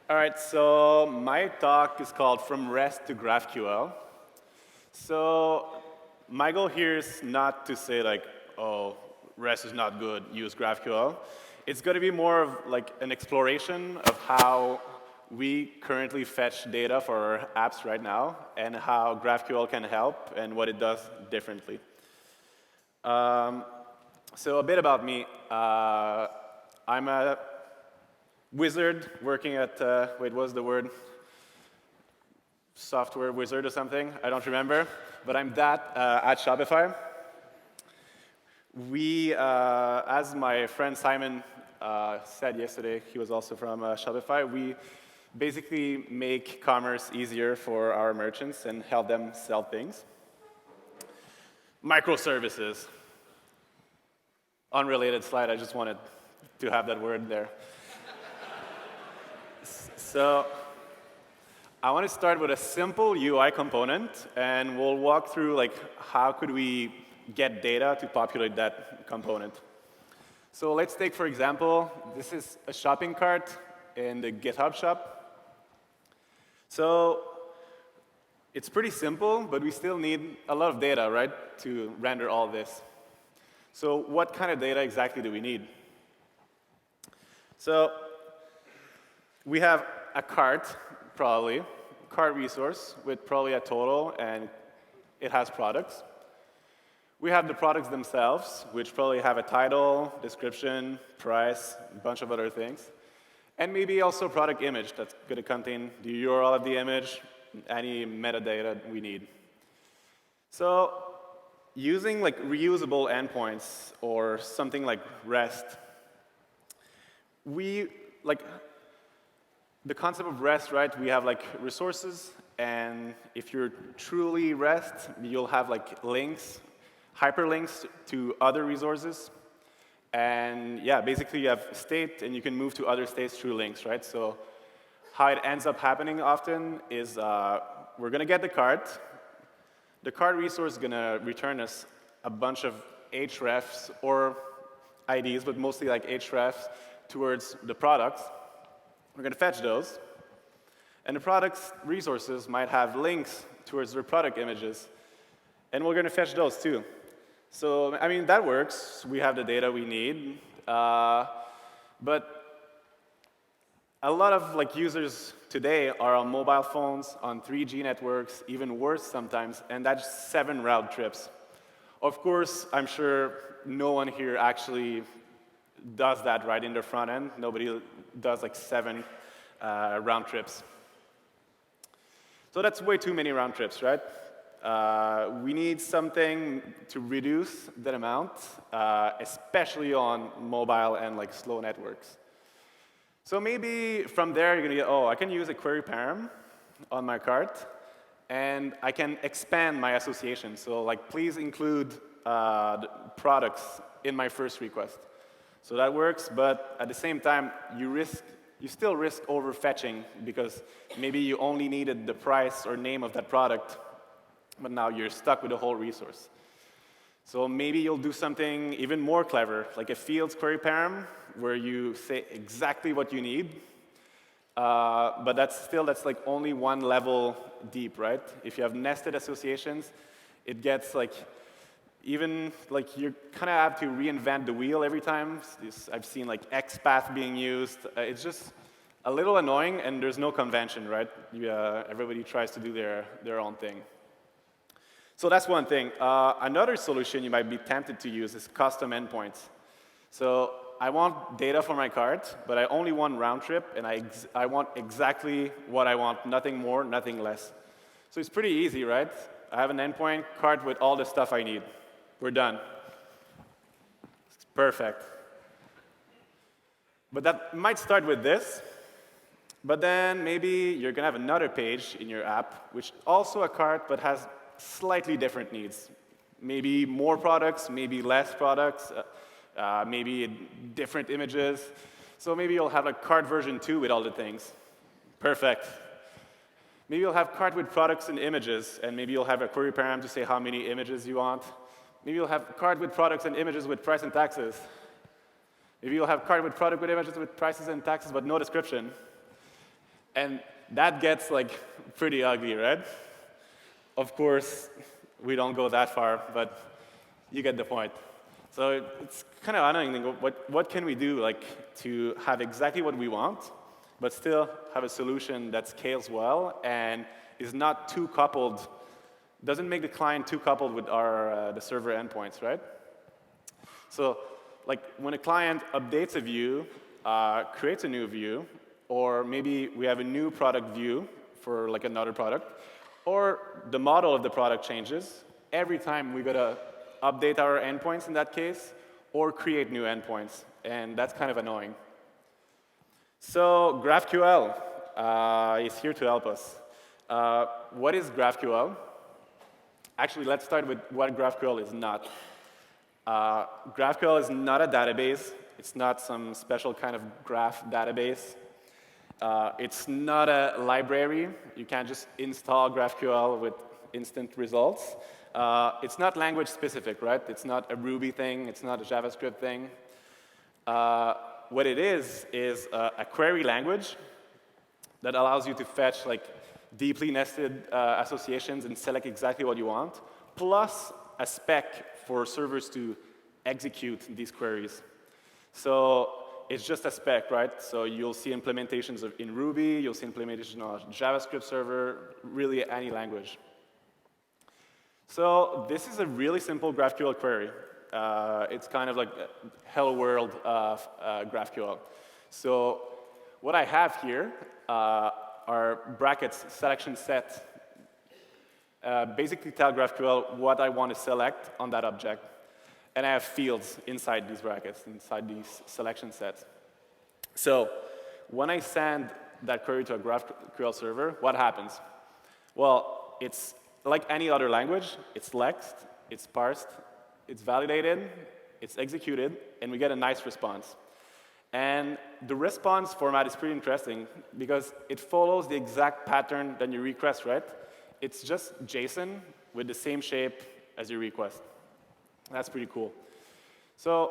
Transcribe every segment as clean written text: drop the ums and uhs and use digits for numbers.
All right, so my talk is called From REST to GraphQL. So my goal here is not to say like, oh, REST is not good, use GraphQL. It's going to be more of like an exploration of how we currently fetch data for our apps right now and how GraphQL can help and what it does differently. So a bit about me. I'm a wizard working at, wait, what was the word? Software wizard or something, I don't remember. But I'm that at Shopify. We, as my friend Simon said yesterday, he was also from Shopify, we basically make commerce easier for our merchants and help them sell things. Microservices. Unrelated slide, I just wanted to have that word there. So I want to start with a simple UI component, and we'll walk through like how could we get data to populate that component. So let's take, for example, this is a shopping cart in the GitHub shop. So it's pretty simple, but we still need a lot of data, right, to render all this. So what kind of data exactly do we need? So we have a cart, probably, cart resource with probably a total, and it has products. We have the products themselves, which probably have a title, description, price, a bunch of other things. And maybe also product image that's going to contain the URL of the image, any metadata we need. So using like reusable endpoints or something like REST, the concept of REST, right, we have like resources, and if you're truly REST, you'll have like links, hyperlinks to other resources. And yeah, basically you have state, and you can move to other states through links, right? So how it ends up happening often is we're going to get the cart. The cart resource is going to return us a bunch of hrefs or IDs, but mostly like hrefs towards the products. We're going to fetch those. And the products resources might have links towards their product images. And we're going to fetch those too. So, I mean, that works. We have the data we need. But a lot of like users today are on mobile phones, on 3G networks, even worse sometimes, and that's 7 round trips. Of course, I'm sure no one here actually does that right in the front end. Nobody does like 7 round trips. So that's way too many round trips, right? We need something to reduce that amount, especially on mobile and like slow networks. So maybe from there you're going to get, oh, I can use a query param on my cart, and I can expand my association. So like, please include the products in my first request. So that works, but at the same time, you still risk overfetching because maybe you only needed the price or name of that product, but now you're stuck with the whole resource. So maybe you'll do something even more clever, like a fields query param, where you say exactly what you need, but that's like only one level deep, right? If you have nested associations, it gets like, even like you kind of have to reinvent the wheel every time. I've seen like XPath being used. It's just a little annoying, and there's no convention, right? Everybody tries to do their own thing. So that's one thing. Another solution you might be tempted to use is custom endpoints. So I want data for my cart, but I only want round trip, and I want exactly what I want, nothing more, nothing less. So it's pretty easy, right? I have an endpoint cart with all the stuff I need. We're done. It's perfect. But that might start with this. But then maybe you're going to have another page in your app, which also a cart, but has slightly different needs. Maybe more products, maybe less products, maybe different images. So maybe you'll have a cart version 2 with all the things. Perfect. Maybe you'll have cart with products and images, and maybe you'll have a query param to say how many images you want. Maybe you'll have cart with products and images with price and taxes. Maybe you'll have cart with product with images with prices and taxes, but no description. And that gets like pretty ugly, right? Of course, we don't go that far, but you get the point. So it's kind of annoying. What can we do to have exactly what we want, but still have a solution that scales well and is not too coupled, doesn't make the client too coupled with the server endpoints, right? So when a client updates a view, creates a new view, or maybe we have a new product view for another product, or the model of the product changes, every time we got to update our endpoints in that case, or create new endpoints, and that's kind of annoying. So GraphQL is here to help us. What is GraphQL? Actually, let's start with what GraphQL is not. GraphQL is not a database. It's not some special kind of graph database. It's not a library. You can't just install GraphQL with instant results. It's not language specific, right? It's not a Ruby thing. It's not a JavaScript thing. What it is a query language that allows you to fetch deeply nested associations and select exactly what you want, plus a spec for servers to execute these queries. So it's just a spec, right? So you'll see implementations in Ruby, you'll see implementation on a JavaScript server, really any language. So this is a really simple GraphQL query. It's kind of like hello world of GraphQL. So what I have here are brackets selection set. Basically tell GraphQL what I want to select on that object. And I have fields inside these brackets, inside these selection sets. So when I send that query to a GraphQL server, what happens? Well, it's like any other language. It's lexed, it's parsed, it's validated, it's executed, and we get a nice response. And the response format is pretty interesting because it follows the exact pattern that you request, right? It's just JSON with the same shape as your request. That's pretty cool. So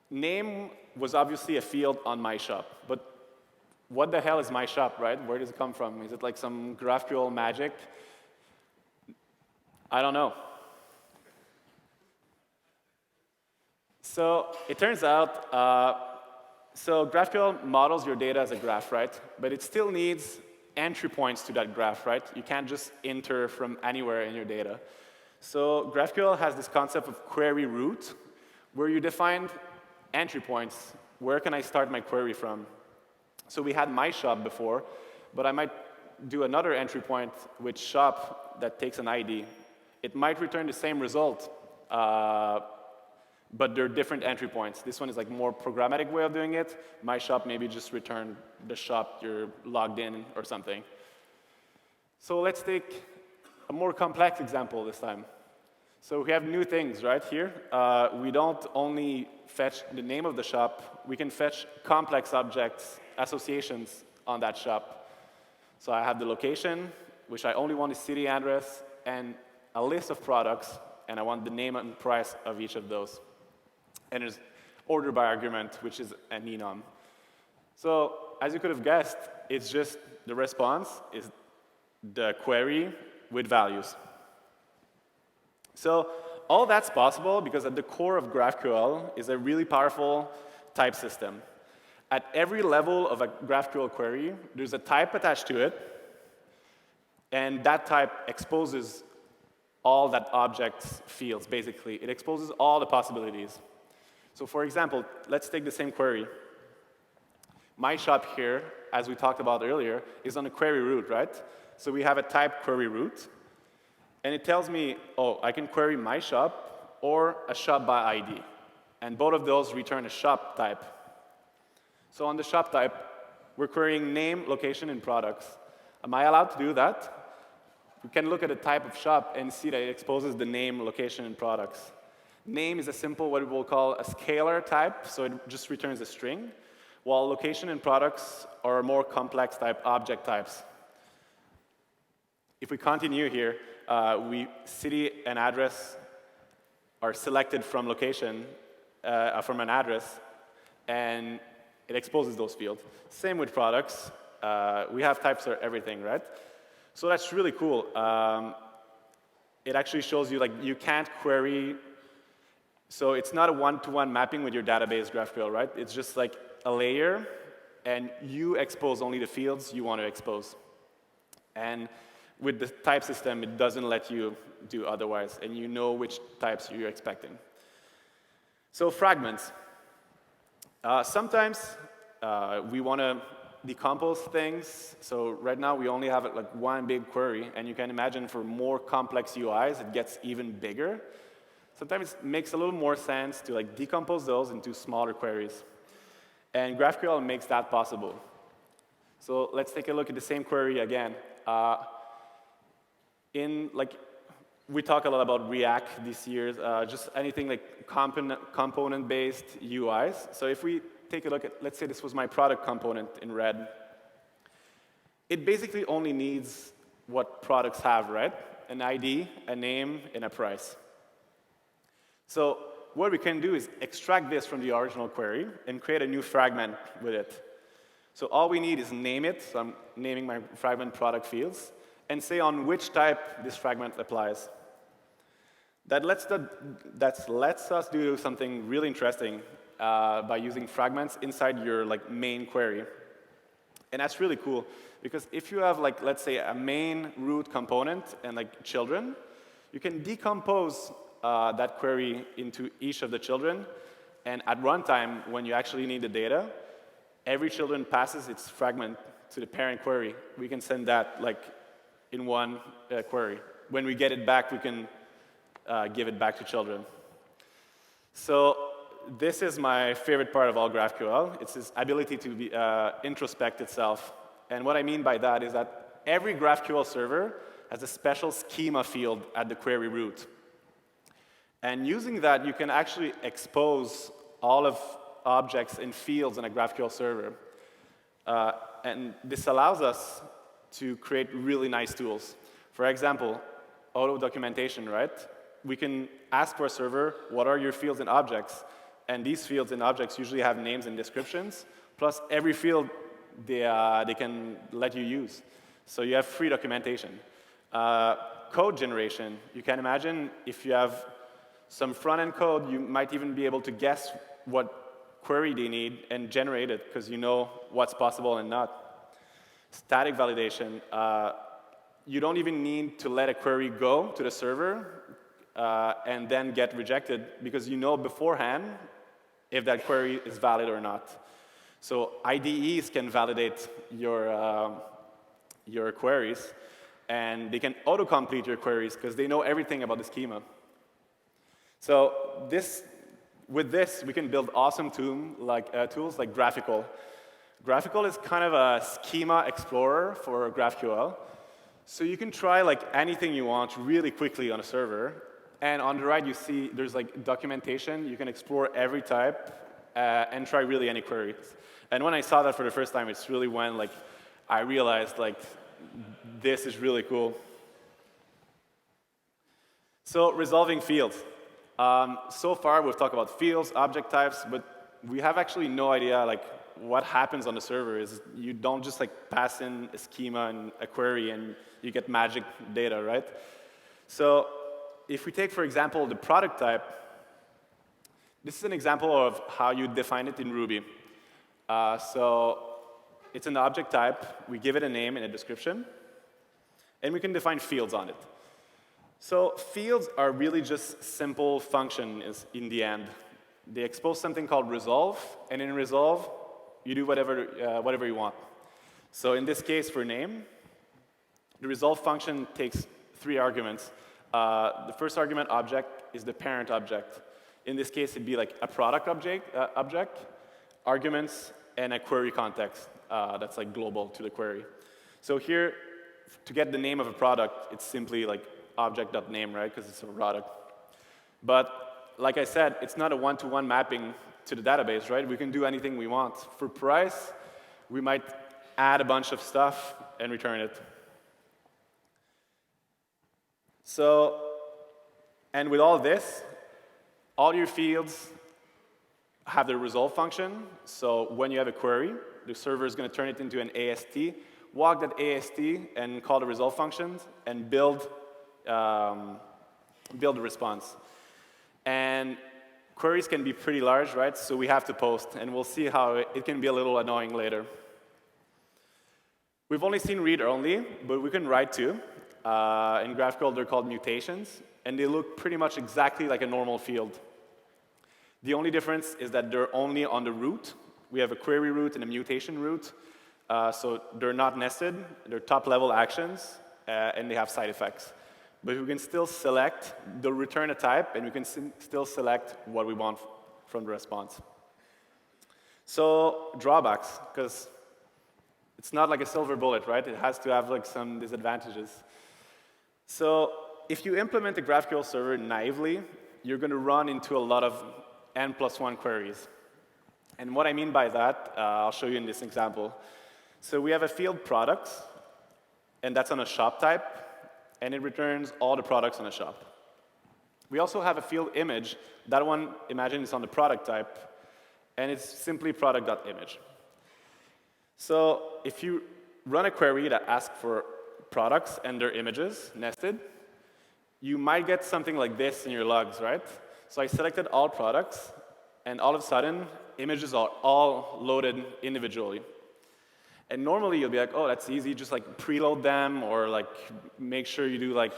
name was obviously a field on my shop, but what the hell is my shop, right? Where does it come from? Is it like some GraphQL magic? I don't know. So it turns out, so GraphQL models your data as a graph, right? But it still needs entry points to that graph, right? You can't just enter from anywhere in your data. So GraphQL has this concept of query root, where you define entry points. Where can I start my query from? So we had my shop before, but I might do another entry point with shop that takes an ID. It might return the same result, but they're different entry points. This one is more programmatic way of doing it. My shop maybe just return the shop you're logged in or something. So let's take a more complex example this time. So we have new things right here. We don't only fetch the name of the shop. We can fetch complex objects, associations on that shop. So I have the location, which I only want a city address, and a list of products, and I want the name and price of each of those. And there's order by argument, which is an enum. So as you could have guessed, it's just the response is the query with values. So all that's possible because at the core of GraphQL is a really powerful type system. At every level of a GraphQL query, there's a type attached to it, and that type exposes all that object's fields, basically. It exposes all the possibilities. So for example, let's take the same query. My shop here, as we talked about earlier, is on a query root, right? So we have a type query root, and it tells me, oh, I can query my shop or a shop by ID. And both of those return a shop type. So on the shop type, we're querying name, location, and products. Am I allowed to do that? We can look at the type of shop and see that it exposes the name, location, and products. Name is a simple, what we will call a scalar type, so it just returns a string, while location and products are more complex type object types. If we continue here, city and address are selected from location, from an address, and it exposes those fields. Same with products. We have types for everything, right? So that's really cool. It actually shows you like you can't query. So it's not a one-to-one mapping with your database GraphQL, right? It's just like a layer, and you expose only the fields you want to expose. And with the type system, it doesn't let you do otherwise, and you know which types you're expecting. So fragments. Sometimes we want to decompose things. So right now, we only have like one big query, and you can imagine for more complex UIs, it gets even bigger. Sometimes it makes a little more sense to like decompose those into smaller queries. And GraphQL makes that possible. So let's take a look at the same query again. We talk a lot about React these years, just anything like component-based UIs. So if we take a look at, let's say this was my product component in red, it basically only needs what products have, right? An ID, a name, and a price. So what we can do is extract this from the original query and create a new fragment with it. So all we need is name it. So I'm naming my fragment product fields, and say on which type this fragment applies. That lets us do something really interesting by using fragments inside your like main query. And that's really cool, because if you have like, let's say, a main root component and like children, you can decompose that query into each of the children, and at runtime, when you actually need the data, every children passes its fragment to the parent query. We can send that like in one query. When we get it back, we can give it back to children. So this is my favorite part of all GraphQL. It's this ability to introspect itself. And what I mean by that is that every GraphQL server has a special schema field at the query root. And using that, you can actually expose all of objects and fields in a GraphQL server. And this allows us to create really nice tools. For example, auto documentation, right? We can ask for a server, what are your fields and objects? And these fields and objects usually have names and descriptions, plus every field they can let you use. So you have free documentation. Code generation, you can imagine if you have some front-end code, you might even be able to guess what query they need and generate it, because you know what's possible and not. Static validation, you don't even need to let a query go to the server and then get rejected, because you know beforehand if that query is valid or not. So IDEs can validate your queries, and they can autocomplete your queries because they know everything about the schema. So with this, we can build awesome tools like GraphQL. GraphQL is kind of a schema explorer for GraphQL. So you can try like anything you want really quickly on a server. And on the right, you see there's like documentation. You can explore every type and try really any queries. And when I saw that for the first time, it's really when like I realized like this is really cool. So resolving fields. So far, we've talked about fields, object types, but we have actually no idea like what happens on the server. Is you don't just like pass in a schema and a query and you get magic data, right? So if we take, for example, the product type, this is an example of how you define it in Ruby. So it's an object type. We give it a name and a description, and we can define fields on it. So fields are really just simple functions in the end. They expose something called resolve, and in resolve, you do whatever you want. So in this case, for name, the resolve function takes 3 arguments. The first argument object is the parent object. In this case, it'd be like a product object, arguments, and a query context that's like global to the query. So here, to get the name of a product, it's simply like object.name, right, because it's a product. But like I said, it's not a one-to-one mapping to the database, right? We can do anything we want. For price, we might add a bunch of stuff and return it. So, and with all this, all your fields have the resolve function. So when you have a query, the server is going to turn it into an AST, walk that AST and call the resolve functions and build the response. And queries can be pretty large, right? So we have to post, and we'll see how it can be a little annoying later. We've only seen read-only, but we can write too. In GraphQL, they're called mutations, and they look pretty much exactly like a normal field. The only difference is that they're only on the root. We have a query root and a mutation root, so they're not nested. They're top-level actions, and they have side effects. But we can still select, they'll return a type, and we can still select what we want from the response. So drawbacks, because it's not like a silver bullet, right? It has to have like some disadvantages. So if you implement the GraphQL server naively, you're going to run into a lot of n+1 queries. And what I mean by that, I'll show you in this example. So we have a field products, and that's on a shop type, and it returns all the products on a shop. We also have a field image. That one, imagine, is on the product type, and it's simply product.image. So if you run a query that asks for products and their images nested, you might get something like this in your logs, right? So I selected all products, and all of a sudden, images are all loaded individually. And normally, you'll be like, oh, that's easy, just like preload them, or like make sure you do like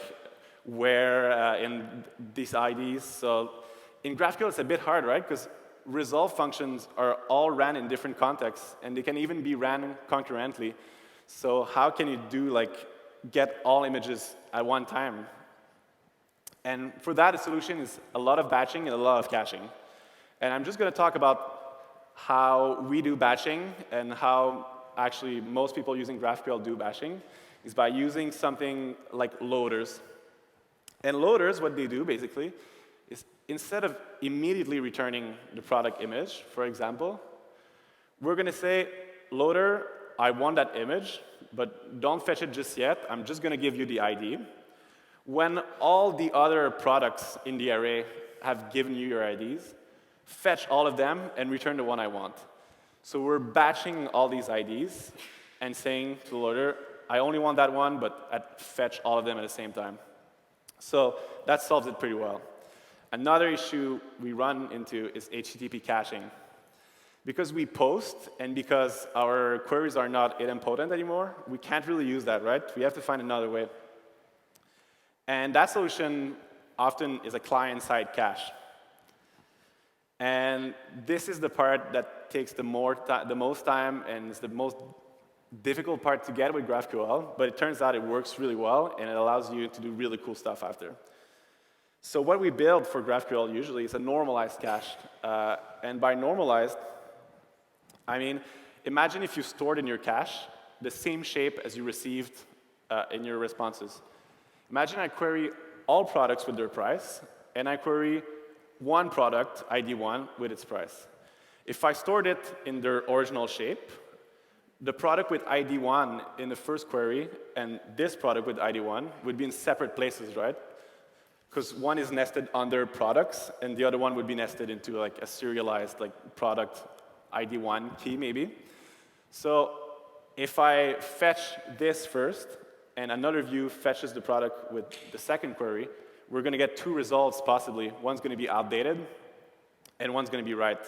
where in these IDs. So in GraphQL, it's a bit hard, right? Because resolve functions are all ran in different contexts, and they can even be ran concurrently. So how can you do like get all images at one time? And for that, the solution is a lot of batching and a lot of caching. And I'm just going to talk about how we do batching and how actually most people using GraphQL do batching is by using something like loaders. And loaders, what they do basically is instead of immediately returning the product image, for example, we're going to say, loader, I want that image, but don't fetch it just yet. I'm just going to give you the ID. When all the other products in the array have given you your IDs, fetch all of them and return the one I want. So we're batching all these IDs and saying to the loader, I only want that one, but fetch all of them at the same time. So that solves it pretty well. Another issue we run into is HTTP caching. Because we post and because our queries are not idempotent anymore, we can't really use that, right? We have to find another way. And that solution often is a client-side cache. And this is the part that takes the most time and is the most difficult part to get with GraphQL, but it turns out it works really well, and it allows you to do really cool stuff after. So what we build for GraphQL usually is a normalized cache. And by normalized, I mean, imagine if you stored in your cache the same shape as you received in your responses. Imagine I query all products with their price, and I query one product, ID1, with its price. If I stored it in their original shape, the product with ID1 in the first query and this product with ID1 would be in separate places, right? Because one is nested under products, and the other one would be nested into like a serialized like product ID1 key, maybe. So if I fetch this first, and another view fetches the product with the second query, we're going to get two results, possibly. One's going to be outdated, and one's going to be right.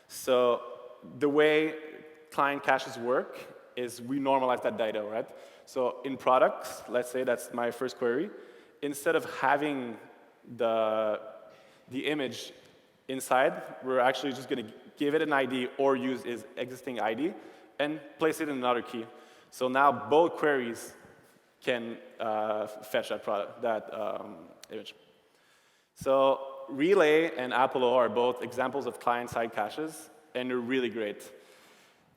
So the way client caches work is we normalize that data, right? So in products, let's say that's my first query, instead of having the image inside, we're actually just going to give it an ID or use its existing ID and place it in another key. So now both queries can fetch that image. So Relay and Apollo are both examples of client-side caches, and they're really great.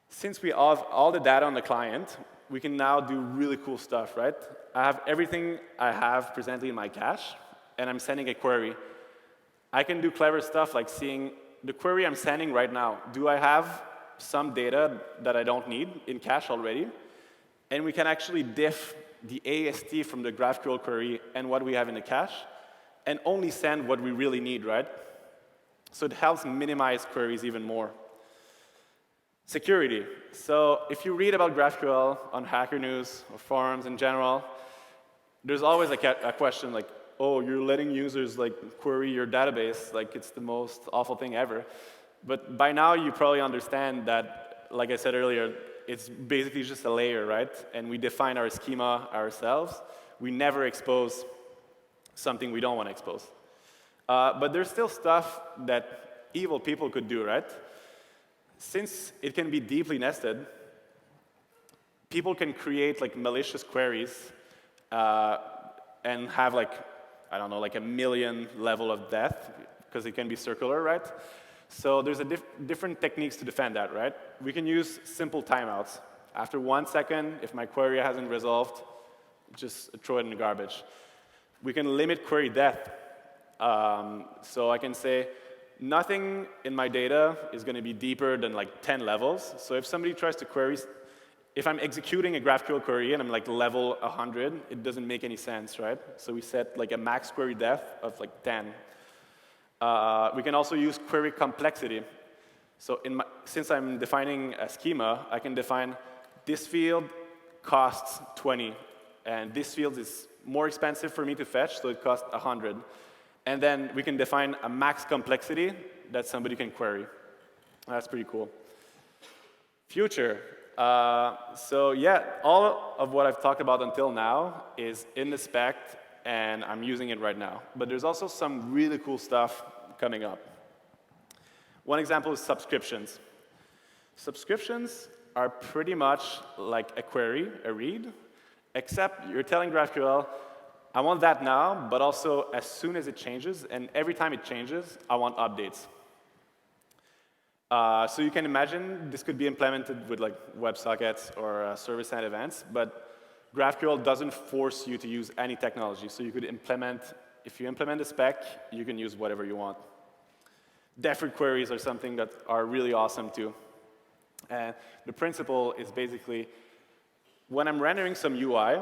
Since we have all the data on the client, we can now do really cool stuff, right? I have everything I have presently in my cache, and I'm sending a query. I can do clever stuff like seeing the query I'm sending right now. Do I have some data that I don't need in cache already? And we can actually diff the AST from the GraphQL query and what we have in the cache, and only send what we really need, right? So it helps minimize queries even more. Security. So if you read about GraphQL on Hacker News or forums in general, there's always like a question like, oh, you're letting users like query your database, like it's the most awful thing ever. But by now you probably understand that, like I said earlier, it's basically just a layer, right? And we define our schema ourselves. We never expose something we don't want to expose. But there's still stuff that evil people could do, right? Since it can be deeply nested, people can create like malicious queries and have like, I don't know, like a million level of depth, because it can be circular, right? So there's different techniques to defend that, right? We can use simple timeouts. After 1 second, if my query hasn't resolved, just throw it in the garbage. We can limit query depth. So I can say, nothing in my data is going to be deeper than like 10 levels. So if somebody tries to query, if I'm executing a GraphQL query and I'm like level 100, it doesn't make any sense, right? So we set like a max query depth of like 10. We can also use query complexity. So since I'm defining a schema, I can define this field costs 20, and this field is more expensive for me to fetch, so it costs 100. And then we can define a max complexity that somebody can query. That's pretty cool. Future. So yeah, all of what I've talked about until now is in the spec, and I'm using it right now. But there's also some really cool stuff coming up. One example is subscriptions. Subscriptions are pretty much like a query, a read, except you're telling GraphQL, I want that now, but also as soon as it changes, and every time it changes, I want updates. So you can imagine this could be implemented with like WebSockets or service-side events, but GraphQL doesn't force you to use any technology. So you could implement, if you implement a spec, you can use whatever you want. Deferred queries are something that are really awesome too. And the principle is basically, when I'm rendering some UI,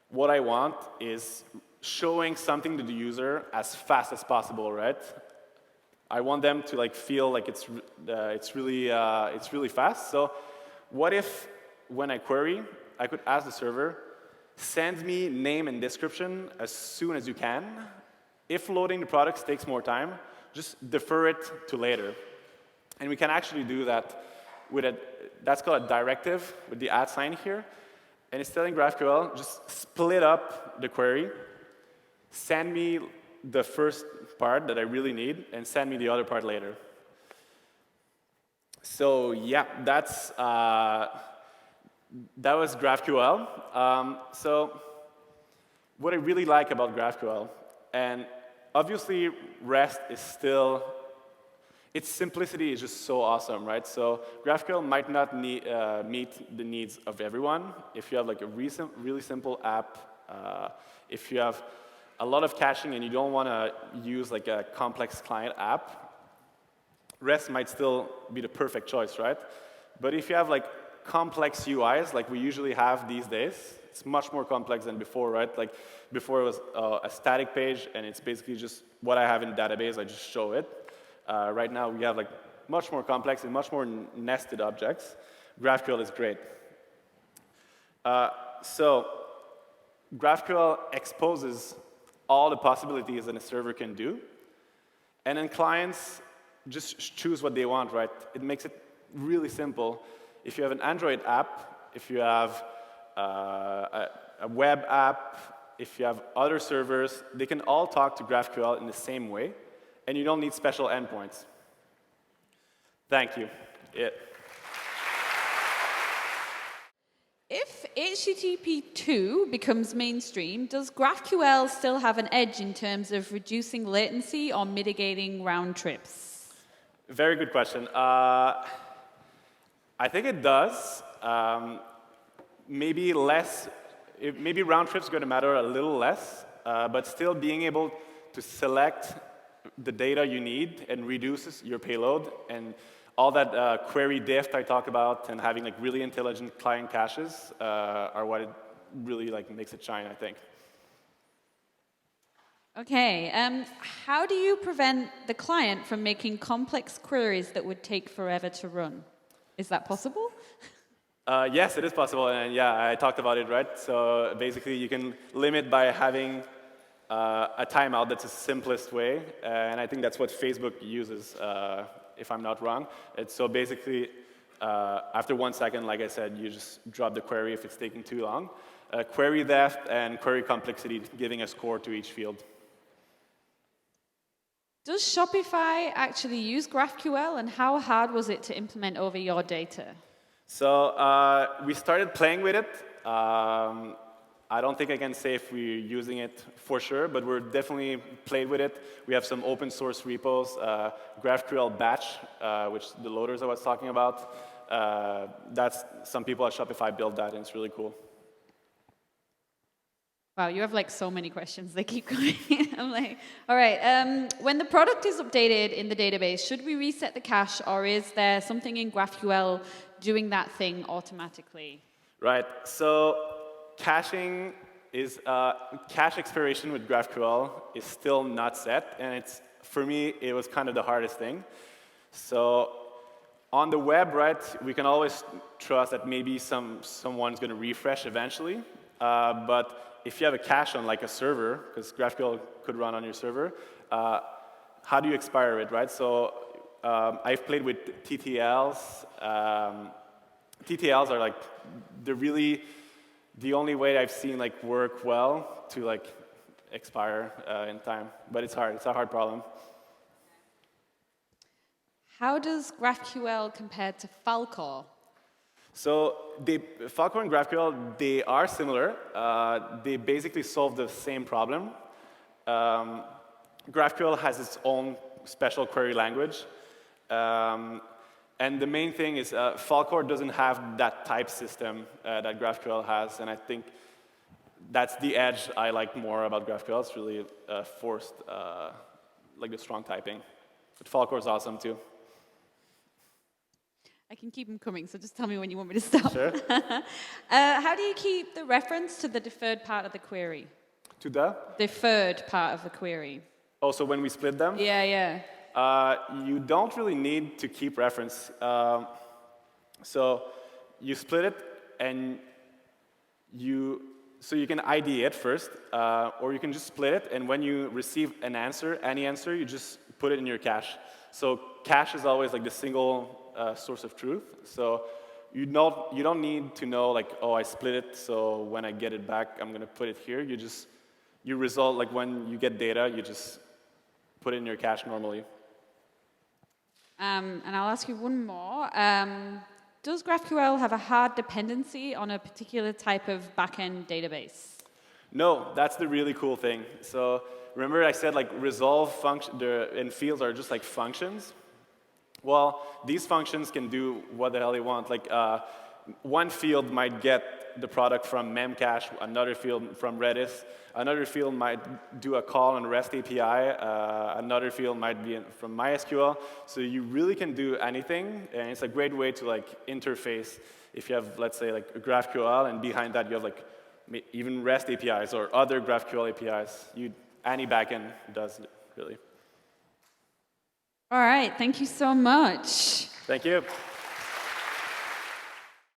what I want is showing something to the user as fast as possible, right? I want them to like feel like it's really fast. So what if when I query, I could ask the server, send me name and description as soon as you can. If loading the products takes more time, just defer it to later. And we can actually do that with that's called a directive with the @ sign here. And it's telling GraphQL, just split up the query, send me the first part that I really need, and send me the other part later. So yeah, that was GraphQL. So what I really like about GraphQL, and obviously REST is still, its simplicity is just so awesome, right? So GraphQL might not meet the needs of everyone. If you have like a really simple app, if you have a lot of caching and you don't want to use like a complex client app, REST might still be the perfect choice, right? But if you have like complex UIs like we usually have these days, it's much more complex than before, right? Like before it was a static page and it's basically just what I have in the database, I just show it. Right now we have like much more complex and much more nested objects. GraphQL is great. So GraphQL exposes all the possibilities that a server can do. And then clients just choose what they want, right? It makes it really simple. If you have an Android app, if you have a web app, if you have other servers, they can all talk to GraphQL in the same way, and you don't need special endpoints. Thank you. If HTTP 2 becomes mainstream, does GraphQL still have an edge in terms of reducing latency or mitigating round trips? Very good question. I think it does. Maybe less. Maybe round trips are going to matter a little less, but still being able to select the data you need and reduces your payload, and all that query diff I talk about and having like really intelligent client caches are what it really like makes it shine, I think. Okay, how do you prevent the client from making complex queries that would take forever to run? Is that possible? Yes, it is possible, and yeah, I talked about it, right? So basically, you can limit by having a timeout. That's the simplest way, and I think that's what Facebook uses, if I'm not wrong. It's so basically, after 1 second, like I said, you just drop the query if it's taking too long. Query depth and query complexity, giving a score to each field. Does Shopify actually use GraphQL, and how hard was it to implement over your data? So we started playing with it. I don't think I can say if we're using it for sure, but we're definitely played with it. We have some open source repos, GraphQL batch, which the loaders I was talking about. That's some people at Shopify built that, and it's really cool. Wow, you have like so many questions. They keep coming. I'm like, all right. When the product is updated in the database, should we reset the cache, or is there something in GraphQL doing that thing automatically? Right. So caching is cache expiration with GraphQL is still not set, and it's for me it was kind of the hardest thing. So on the web, right, we can always trust that maybe someone's going to refresh eventually, but if you have a cache on like a server, because GraphQL could run on your server, how do you expire it, right? So I've played with TTLs. TTLs are like the only way I've seen like work well to like expire in time, but it's hard. It's a hard problem. How does GraphQL compare to Falcor? So Falcor and GraphQL, they are similar. They basically solve the same problem. GraphQL has its own special query language. And the main thing is Falcor doesn't have that type system that GraphQL has. And I think that's the edge I like more about GraphQL. It's really forced, like the strong typing. But Falcor is awesome too. I can keep them coming, so just tell me when you want me to stop. Sure. How do you keep the reference to the deferred part of the query? To the? Deferred part of the query. Oh, so when we split them? Yeah, yeah. You don't really need to keep reference. So you split it, and so you can ID it first, or you can just split it, and when you receive an answer, any answer, you just put it in your cache. So cache is always like the single source of truth. So you don't need to know like, oh, I split it, so when I get it back, I'm going to put it here. You result, like when you get data, you just put it in your cache normally. And I'll ask you one more. Does GraphQL have a hard dependency on a particular type of backend database? No, that's the really cool thing. So remember I said like resolve function and fields are just like functions? Well, these functions can do what the hell they want. Like one field might get the product from Memcache, another field from Redis, another field might do a call on REST API, another field might be from MySQL. So you really can do anything, and it's a great way to like interface. If you have, let's say, like a GraphQL, and behind that you have like even REST APIs or other GraphQL APIs. Any backend does it, really. All right, thank you so much. Thank you.